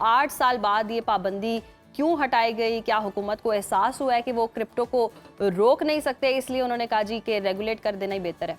8 साल बाद ये पाबंदी क्यों हटाई गई? क्या हुकूमत को एहसास हुआ है कि वो क्रिप्टो को रोक नहीं सकते, इसलिए उन्होंने कहा जी कि रेगुलेट कर देना ही बेहतर है?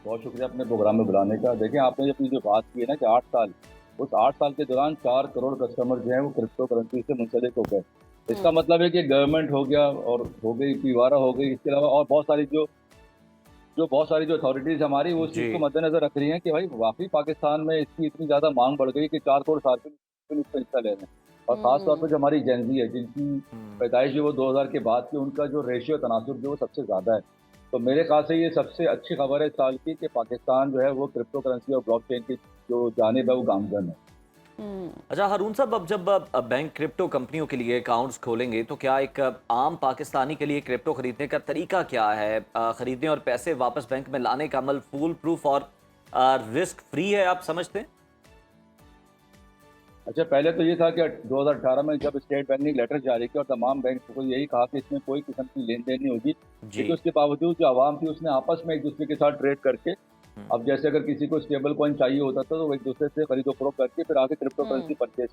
बहुत शुक्रिया अपने प्रोग्राम में बुलाने का। देखिए, आपने अपनी जो बात की है ना कि 8 साल, उस 8 साल के दौरान 4 करोड़ कस्टमर जो हैं वो क्रिप्टो करेंसी से मुंसलिक हो गए। इसका हुँ, मतलब है कि गवर्नमेंट हो गया और हो गई, पीवारा हो गई, इसके अलावा और बहुत सारी जो अथॉरिटीज़ हमारी वो इस चीज़ जी। को मद्देनज़र रख रही हैं कि भाई वाक़ई पाकिस्तान में इसकी इतनी ज़्यादा माँग बढ़ गई कि 4 करोड़ सार्फिन इसमें हिस्सा ले रहे हैं। और ख़ास तौर पे हुँ, जो हमारी जेन ज़ी है, जिनकी हुँ। पैदाइश जो वो 2000 के बाद की, उनका जो रेशियो तनासुब जो वो सबसे ज़्यादा है। तो मेरे ख़्याल से ये सबसे अच्छी खबर है इस साल की कि पाकिस्तान जो है वो क्रिप्टो करेंसी और ब्लॉकचेन की जो जानिब है वो गामज़न है। हुँ। अच्छा हारून साहब, अब जब बैंक क्रिप्टो कंपनियों के लिए अकाउंट्स खोलेंगे तो क्या एक आम पाकिस्तानी के लिए क्रिप्टो खरीदने का तरीका क्या है? खरीदने और पैसे वापस बैंक में लाने का अमल फूल प्रूफ और रिस्क फ्री है, आप समझते हैं? अच्छा, पहले तो ये था कि 2018 में जब स्टेट बैंक ने एक लेटर जारी किया और तमाम बैंक को यही कहा कि इसमें कोई किस्म की लेन-देन नहीं होगी। जी। लेकिन उसके बावजूद जो आवाम थी उसने आपस में एक-दूसरे के साथ ट्रेड करके, हुँ, अब जैसे अगर किसी को स्टेबल कॉइन चाहिए होता था तो वो एक-दूसरे से खरीदो-फरोख्त करके फिर आगे क्रिप्टो करेंसी हुँ, परचेज़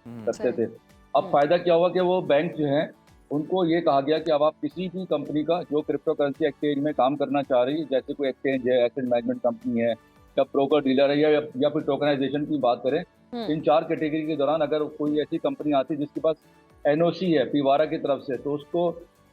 हुँ, करते सही। थे। अब हुँ, फ़ायदा क्या हुआ कि वो बैंक जो हैं, उनको ये कहा गया कि अब आप किसी भी कंपनी का जो क्रिप्टो करेंसी एक्सचेंज में काम करना चाह रही है, जैसे कोई एक्सचेंज है, एसेट मैनेजमेंट कंपनी है या ब्रोकर डीलर है या फिर टोकनाइज़ेशन की बात करें, हुँ, इन 4 कैटेगरी के दौरान अगर कोई ऐसी कंपनी आती है जिसके पास एनओसी है पीवारा की तरफ से, तो उसको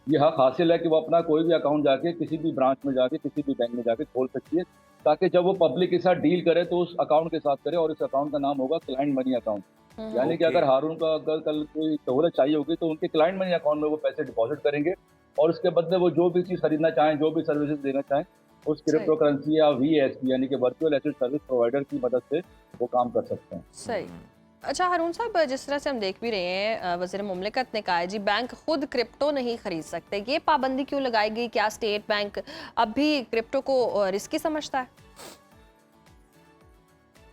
ये हक हासिल है कि वो अपना कोई भी अकाउंट जाके किसी भी ब्रांच में जाके किसी भी बैंक में जाके खोल सकती है, ताकि जब वो पब्लिक के साथ डील करे तो उस अकाउंट के साथ करे और इस अकाउंट का नाम होगा क्लाइंट मनी अकाउंट। हुँ, हुँ, यानी कि ओके। अगर हारून को अगर कल कोई सहूलत चाहिए होगी तो उनके क्लाइंट मनी अकाउंट में वो पैसे डिपॉज़िट करेंगे और उसके बदले वो जो भी चीज़ खरीदना चाहें, जो भी सर्विसेज़ लेना चाहें, उस सही, क्रिप्टो करेंसी या वीएसपी यानी कि वर्चुअल एसेट सर्विस प्रोवाइडर की मदद से वो काम कर सकते हैं। सही। हुँ, अच्छा हारून साहब, जिस तरह से हम देख भी रहे हैं, वज़ीर मुमलिकत ने कहा है जी बैंक खुद क्रिप्टो नहीं खरीद सकते। ये पाबंदी क्यों लगाई गई? क्या स्टेट बैंक अब भी क्रिप्टो को रिस्की समझता है?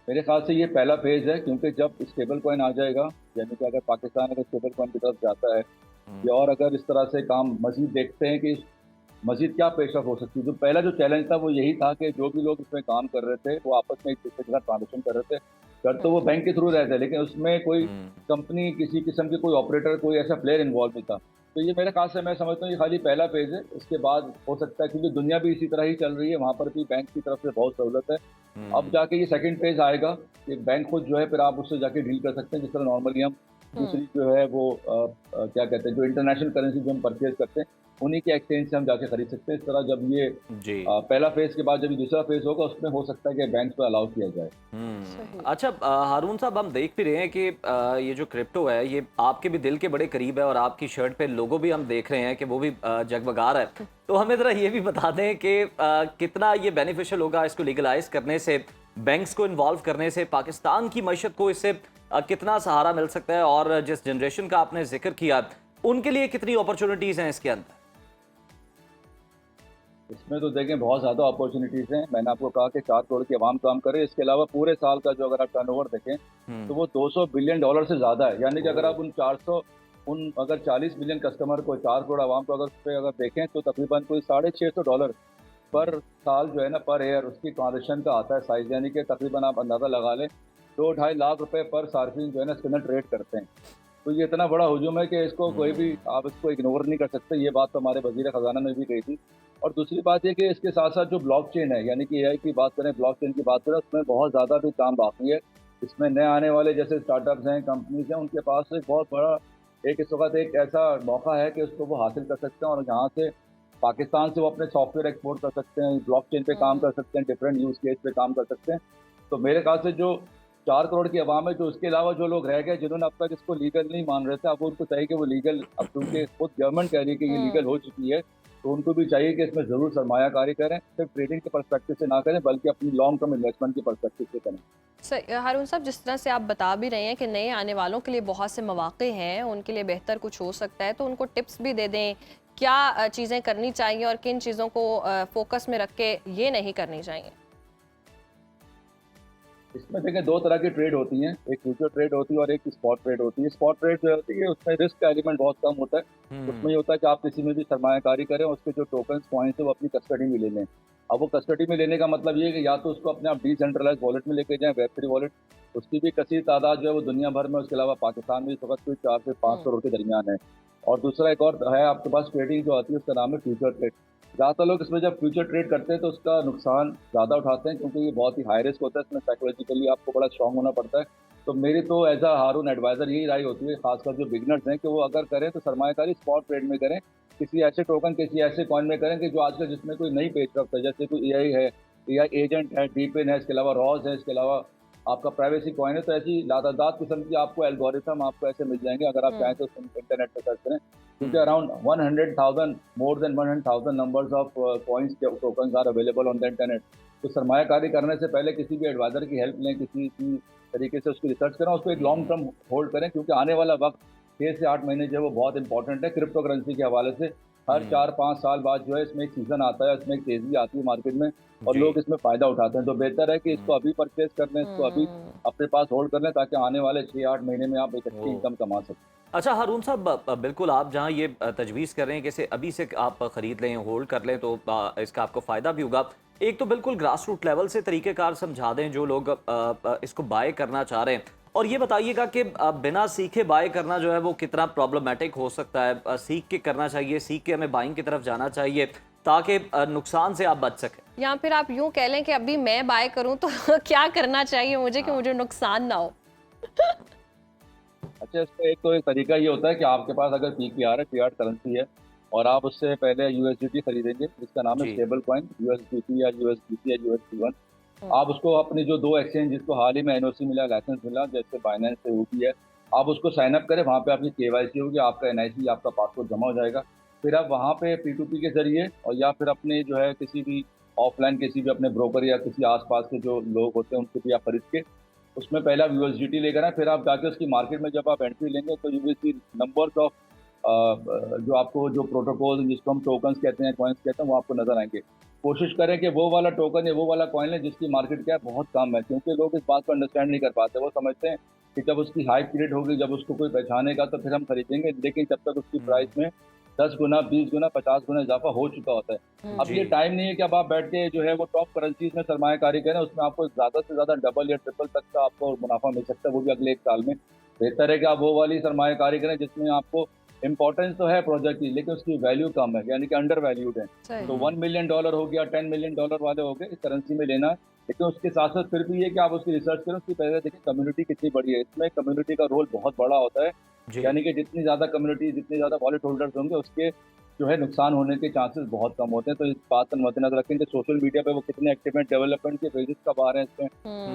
मेरे ख्याल से ये पहला फ़ेज़ है, क्योंकि जब स्टेबल कॉइन आ जाएगा, यानी कि अगर पाकिस्तान अगर स्टेबल कॉइन की तरफ जाता है हुँ, या और अगर इस तरह से काम मज़ीद देखते हैं कि मज़ीद क्या पेशरफ हो सकती है। जो पहला जो चैलेंज था वो यही था कि जो भी लोग इसमें काम कर रहे थे, वो आपस में एक-दूसरे के साथ ट्रांज़ैक्शन कर रहे थे। कर तो हुँ, वो बैंक के थ्रू रहे थे, लेकिन उसमें कोई हुँ, कंपनी, किसी किस्म के कोई ऑपरेटर, कोई ऐसा प्लेयर इन्वॉल्व नहीं था। तो ये मेरे ख़्याल से मैं समझता हूँ ये खाली पहला फ़ेज़ है, इसके बाद हो सकता है, क्योंकि दुनिया भी इसी तरह ही चल रही है, वहाँ पर भी बैंक की तरफ से बहुत सहूलत है। अब हुँ, जाके ये सेकंड फ़ेज़ आएगा कि बैंक खुद जो है फिर आप उससे जाके डील कर सकते हैं, जिस तरह नॉर्मली हम हुँ, दूसरी जो है वो क्या कहते हैं, जो इंटरनेशनल करेंसी जो हम परचेज़ करते हैं, उन्हीं के एक्सचेंज से हम जाके खरीद सकते हैं। इस तरह जब ये जी। पहला फ़ेज़ के बाद जब ये दूसरा फ़ेज़ होगा, उसमें हो सकता है कि बैंक को अलाउ किया जाए। हुँ। सही। अच्छा हारून साहब, हम देख भी रहे हैं कि ये जो क्रिप्टो है ये आपके भी दिल के बड़े करीब है और आपकी शर्ट पे लोगो भी हम देख रहे हैं कि वो भी जगमगा रहा है। तो हमें ज़रा ये भी बता दें कि कितना ये बेनिफिशियल होगा इसको लीगलाइज़ करने से, बैंक्स को इन्वॉल्व करने से, पाकिस्तान की मईशत को इससे कितना सहारा मिल सकता है और जिस जनरेशन का आपने ज़िक्र किया, उनके लिए कितनी अपॉर्च्युनिटीज़ हैं इसके अंदर? इसमें तो देखें बहुत ज़्यादा अपॉर्च्युनिटीज़ हैं। मैंने आपको कहा कि 4 करोड़ की आवाम काम करे, इसके अलावा पूरे साल का जो अगर आप टर्नओवर देखें, तो हुँ। वो $200 बिलियन से ज़्यादा है। यानी कि अगर ओह! आप उन अगर 40 मिलियन कस्टमर को, 4 करोड़ आवाम को अगर उसपे अगर देखें, तो तकरीबन कोई $650 पर साल जो है ना, पर ईयर उसकी ट्रांज़ैक्शन का आता है साइज़, यानी कि तकरीबन आप अंदाज़ा लगा लें, 2 ढाई लाख रुपए पर सार्फिन जो है ना इसके अंदर ट्रेड करते हैं। तो ये इतना बड़ा हुजूम है कि इसको कोई भी, हुँ, आप इसको इग्नोर नहीं कर सकते। ये बात तो हमारे वज़ीर ख़ज़ाना ने भी कही थी। और दूसरी बात ये कि इसके साथ-साथ जो ब्लॉकचेन है, यानी कि एआई की बात करें, ब्लॉकचेन की बात करें, उसमें बहुत ज़्यादा भी काम बाकी है। इसमें नए आने वाले जैसे स्टार्टअप्स हैं, कंपनीज़ हैं, उनके पास एक बहुत बड़ा इस वक़्त एक ऐसा मौका है कि उसको वो हासिल कर सकते हैं और यहाँ से पाकिस्तान से वो अपने सॉफ्टवेयर एक्सपोर्ट कर सकते हैं, ब्लॉकचेन पे काम हुँ, कर सकते हैं, डिफरेंट यूज़ केस पे काम कर सकते हैं। तो मेरे ख़्याल से जो 4 करोड़ की आवाम है, जो उसके अलावा जो लोग रह गए, जिन्होंने अब तक इसको लीगल नहीं मान रहे थे, अब उनको चाहिए कि वो लीगल, अब चूँकि खुद गवर्नमेंट कह रही है कि ये लीगल हुँ। हो चुकी है, तो उनको भी चाहिए कि इसमें ज़रूर सरमायाकारी करें, सिर्फ़ ट्रेडिंग के पर्सपेक्टिव से ना करें, बल्कि अपनी लॉन्ग टर्म इन्वेस्टमेंट के पर्सपेक्टिव से करें। सही हारून साहब, जिस तरह से आप बता भी रहे हैं कि नए आने वालों के लिए बहुत से मौक़े हैं, उनके लिए बेहतर कुछ हो सकता है, तो उनको टिप्स भी दे दें, क्या चीज़ें करनी चाहिए और किन चीज़ों को फ़ोकस में रख के ये नहीं करनी चाहिए? इसमें देखिए दो तरह की ट्रेड होती हैं, एक फ्यूचर ट्रेड होती है और एक स्पॉट ट्रेड होती है। स्पॉट ट्रेड जो होती है उसमें रिस्क का एलिमेंट बहुत कम होता है। उसमें ये होता है कि आप किसी में भी सरमायाकारी करें, उसके जो टोकन्स कॉइन्स है वो अपनी कस्टडी में ले लें। अब वो कस्टडी में लेने का मतलब ये है कि या तो उसको अपने आप डिसेंट्रलाइज वॉलेट में लेके जाएं, वेब3 वॉलेट, उसकी भी कसीर तादाद जो है वो दुनिया भर में, उसके अलावा पाकिस्तान में इस वक्त कोई 4 से 5 करोड़ के दरमियान है। और दूसरा एक और है आपके पास ट्रेडिंग जो आती है, उसका नाम है फ्यूचर ट्रेड। ज़्यादातर लोग इसमें जब फ्यूचर ट्रेड करते हैं तो उसका नुकसान ज़्यादा उठाते हैं, क्योंकि ये बहुत ही हाई रिस्क होता है, इसमें साइकोलॉजिकली आपको बड़ा स्ट्रांग होना पड़ता है। तो मेरी तो एज अ हारून एडवाइज़र यही राय होती है, खासकर जो बिगनर्स हैं, कि वो अगर करें तो सरमायाकारी स्पॉट ट्रेड में करें, किसी ऐसे टोकन, किसी ऐसे कॉइन में करें कि जो आजकल जिसमें कोई नई पेज रफ्त है, जैसे कोई एआई है, एआई एजेंट है, डीपिन है, इसके अलावा रॉज है, इसके अलावा आपका प्राइवेसी कॉइन है। तो ऐसी लातादात किस्म की आपको एल्गोरिथम आपको ऐसे मिल जाएंगे, अगर आप चाहें तो इंटरनेट पर सर्च करें, क्योंकि around 100,000, more than 100,000 numbers of coins tokens are available on the internet. तो सरमायाकारी करने से पहले किसी भी एडवाइजर की हेल्प लें, किसी भी तरीके से उसकी रिसर्च करें, उसको एक लॉन्ग टर्म होल्ड करें, क्योंकि आने वाला वक्त 6 से 8 महीने जो है वो बहुत इंपॉर्टेंट है क्रिप्टो करेंसी के हवाले से। हर 4-5 साल बाद जो है इसमें एक सीजन आता है, इसमें एक तेजी आती है मार्केट में, और जी। लोग इसमें फ़ायदा उठाते हैं। तो बेहतर है कि इसको अभी परचेज़ कर लें, इसको अभी अपने पास होल्ड कर लें, ताकि आने वाले 6-8 महीने में आप एक अच्छी ओह! इनकम कमा सकें। अच्छा हारून साहब, बिल्कुल आप जहाँ ये तजवीज़ कर रहे हैं कि इसे अभी से आप ख़रीद लें, होल्ड कर लें, तो इसका आपको फ़ायदा भी होगा। एक तो बिल्कुल ग्रास रूट लेवल से तरीक़ेकार समझा दें जो लोग इसको बाय करना चाह रहे हैं। और ये बताइएगा कि बिना सीखे बाय करना जो है वो कितना प्रॉब्लमैटिक हो सकता है? सीख के करना चाहिए, सीख के हमें बाइंग की तरफ जाना चाहिए, ताकि नुकसान से आप बच सकें। या फिर आप यूं कह लें कि अभी मैं बाय करूं तो क्या करना चाहिए मुझे कि मुझे नुकसान ना हो। अच्छा, इसका एक तो एक तरीका ये होता है कि आपके पास अगर पीपीआर है, फियाट करेंसी है, और आप उससे पहले यूएसडीटी खरीदेंगे, जिसका नाम है जी। स्टेबल कॉइन, यूएसडीटी या यूएसडीसी या यूएसडी1। हम्म, आप उसको अपनी जो 2 एक्सचेंज जिसको हाल ही में एनओसी मिला, लाइसेंस मिला, जैसे बाइनेंस है, हुडी है, आप उसको साइन अप करें, वहाँ पे आपकी केवाईसी होगी, आपका एनआईसी, आपका पासपोर्ट जमा हो जाएगा। फिर आप वहाँ पे पी2पी के ज़रिए, और या फिर अपने जो है किसी भी ऑफलाइन किसी भी अपने ब्रोकर या किसी आस-पास के जो लोग होते हैं उनसे भी आप खरीद के उसमें पहले आप यूएसडीटी लेकर आएँ, फिर आप जाके उसकी मार्केट में जब आप एंट्री लेंगे तो you will see numbers of जो आपको जो प्रोटोकॉल जिसको हम टोकन्स कहते हैं, कॉइन्स कहते हैं, वो आपको नज़र आएँगे। कोशिश करें कि वो वाला टोकन या वो वाला कॉइन लें जिसकी मार्केट क्या है बहुत कम है, क्योंकि लोग इस बात को अंडरस्टैंड नहीं कर पाते। वो समझते हैं कि जब उसकी हाइप पीरियड होगी, जब उसको कोई पहचानेगा तो फिर हम खरीदेंगे, लेकिन जब तक उसकी हुँ। प्राइस में 10 गुना, 20 गुना, 50 गुना इज़ाफ़ा हो चुका होता है। अब जी। ये टाइम नहीं है कि अब आप बैठ के जो है वो टॉप करेंसीज़ में सरमायाकारी करें, उसमें आपको ज़्यादा से ज़्यादा डबल या ट्रिपल तक का आपको मुनाफ़ा मिल सकता है, वो भी अगले 1 साल में। बेहतर है कि आप वो वाली सरमायाकारी करें जिसमें आपको इम्पोर्टेंस तो है प्रोजेक्ट की, लेकिन उसकी वैल्यू कम है, यानी कि अंडर वैल्यूड है। सही। तो $1 मिलियन हो गया, $10 मिलियन वाले हो गए, इस करेंसी में लेना है। लेकिन उसके साथ-साथ फिर भी ये कि आप उसकी रिसर्च करें, उसकी पहले देखें कम्युनिटी कितनी बड़ी है। इसमें कम्युनिटी का रोल बहुत बड़ा होता है, जी। यानी कि जितनी ज़्यादा कम्युनिटी, जितने ज़्यादा वॉलेट होल्डर्स होंगे, उसके जो है नुकसान होने के चांसेस बहुत कम होते हैं। तो इस बात का मद्देनज़र रखें कि सोशल मीडिया पे वो कितने एक्टिव हैं, डेवलपमेंट के पेजेस कब आ रहे हैं इसमें।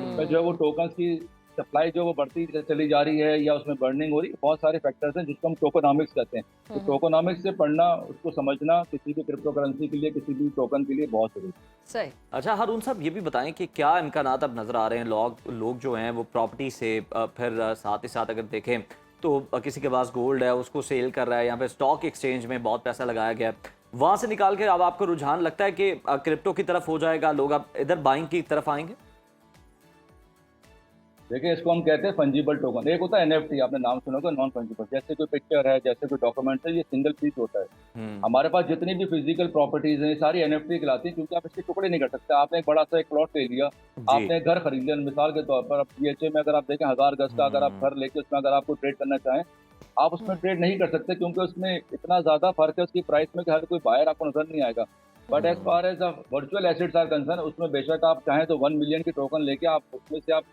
इसमें जो है वो टोकन्स की सप्लाई जो वो बढ़ती चली जा रही है या उसमें बर्निंग हो रही है, बहुत सारे फैक्टर्स हैं जिसको हम टोकोनॉमिक्स कहते हैं। तो टोकोनॉमिक्स से पढ़ना, उसको समझना किसी भी क्रिप्टो करेंसी के लिए, किसी भी टोकन के लिए बहुत ज़रूरी है। सही। अच्छा हारून साहब, ये भी बताएं कि क्या इम्कानात अब नज़र आ रहे हैं, लोग जो हैं वो प्रॉपर्टी से फिर साथ ही साथ अगर देखें तो किसी के पास गोल्ड है उसको सेल कर रहा है, यहाँ पे स्टॉक एक्सचेंज में बहुत पैसा लगाया गया है, वहाँ से निकाल के अब आपको रुझान लगता है कि क्रिप्टो की तरफ हो जाएगा, लोग अब इधर बाइंग की तरफ आएंगे? देखिए, इसको हम कहते हैं फंजिबल टोकन। एक होता है एनएफटी, आपने नाम सुना होगा, नॉन फंजिबल। जैसे कोई पिक्चर है, जैसे कोई डॉक्यूमेंट है, ये सिंगल पीस होता है। हम्म। हमारे पास जितनी भी फिजिकल प्रॉपर्टीज हैं, ये सारी एनएफटी कहलाती हैं, क्योंकि आप इसके टुकड़े नहीं कर सकते। आपने एक बड़ा सा एक प्लॉट ले लिया, जी। आपने एक घर खरीद लिया, मिसाल के तौर पर अब बीएचए में अगर आप देखें 1000 गज का अगर आप हम्म। घर लेके उसमें अगर आपको ट्रेड करना चाहें, आप उसमें ट्रेड नहीं कर सकते, क्योंकि उसमें इतना ज़्यादा फ़र्क है उसकी प्राइस में कि हर कोई बायर आपको नज़र नहीं आएगा। But as far as virtual assets are concern, उसमें बेशक आप चाहें तो 1 मिलियन की टोकन लेके आप उसमें से आप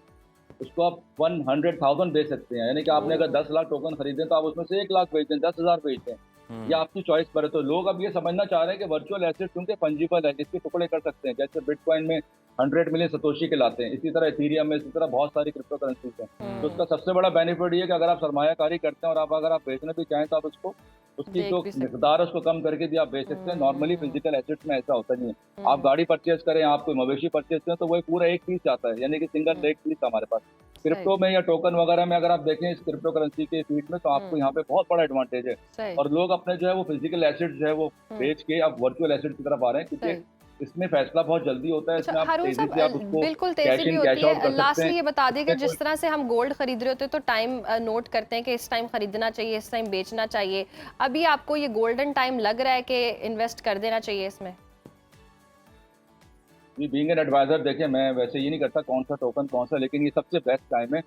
उसको आप 100,000 बेच सकते हैं। यानी कि आपने अगर 10 लाख टोकन खरीदे तो आप उसमें से 1 लाख बेच दें, 10,000 बेच दें। ये आपकी चॉइस पर है। तो लोग अब ये समझना चाह रहे हैं कि वर्चुअल एसेट क्योंकि फंजिबल है, इसके टुकड़े कर सकते हैं। जैसे बिटकॉइन में 100 मिलियन सतोशी कहलाते हैं, इसी तरह इथेरियम में, इसी तरह बहुत सारी क्रिप्टो करेंसीज हैं। तो उसका सबसे बड़ा बेनिफिट ये है कि अगर आप सरमायाकारी करते हैं और अगर आप बेचना भी चाहें तो आप उसको उसकी देख जो भी सकते मिकदार है उसको कम करके भी आप बेच सकते हैं। नॉर्मली फिजिकल एसेट्स में ऐसा होता नहीं है। आप गाड़ी परचेज करें, आप कोई मवेशी परचेज करें, तो वो पूरा एक पीस आता है, यानी कि सिंगल एक पीस हमारे पास। क्रिप्टो में या टोकन वगैरह में अगर आप देखें इस क्रिप्टो करेंसी के फील्ड में, तो आपको यहाँ पे बहुत बड़ा एडवांटेज है। सही। और लोग अपने जो है वो फिजिकल एसेट्स जो है वो बेच के अब वर्चुअल एसेट की तरफ आ रहे हैं, क्योंकि सही। इसमें फैसला बहुत जल्दी होता है। अच्छा इसमें आप हारून तेजी साहब से आप उसको बिल्कुल कैश तेजी भी इन होती कैश आउट है। कर सकते लास्टली हैं। ये बता दें कि देखो, जिस तरह से हम गोल्ड खरीद रहे होते हैं तो टाइम नोट करते हैं कि इस टाइम खरीदना चाहिए, इस टाइम बेचना चाहिए। अभी आपको ये गोल्डन टाइम लग रहा है कि इन्वेस्ट कर देना चाहिए इसमें? जी, बीइंग एन एडवाइजर देखिए, मैं वैसे ये नहीं करता कौन सा टोकन कौन सा, लेकिन ये सबसे बेस्ट टाइम है।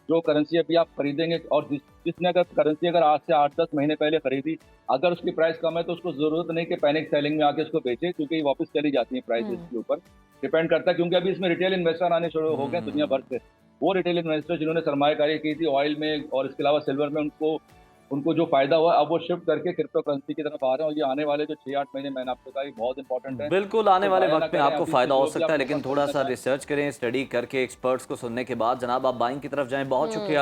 जो करेंसी अभी आप खरीदेंगे, और जिसने अगर करेंसी अगर आज से 8-10 महीने पहले खरीदी, अगर उसकी प्राइस कम है तो उसको ज़रूरत नहीं कि पैनिक सेलिंग में आके उसको बेचे, क्योंकि ये वापस चली जाती है प्राइसेज़ हम्म। के ऊपर। डिपेंड करता है, क्योंकि अभी इसमें रिटेल इन्वेस्टर आने शुरू हो गए हैं दुनिया हम्म। भर से। वो रिटेल इन्वेस्टर जिन्होंने सरमायाकारी की थी ऑयल में और इसके अलावा सिल्वर में, उनको उनको जो फ़ायदा हुआ, अब वो शिफ्ट करके क्रिप्टो करेंसी की तरफ आ रहे हैं, और ये आने वाले जो 6-8 महीने मैंने आपको कहा, ये बहुत इंपॉर्टेंट है। बिल्कुल आने इसको वाले ज़ाया ना वक्त में करें आपको अभी से, फायदा हो जो भी सकता आप है, लेकिन टोकन थोड़ा खरीदना सा चाहें। रिसर्च करें, स्टडी करके एक्सपर्ट्स को सुनने के बाद जनाब आप बाइंग की तरफ जाएं। बहुत शुक्रिया।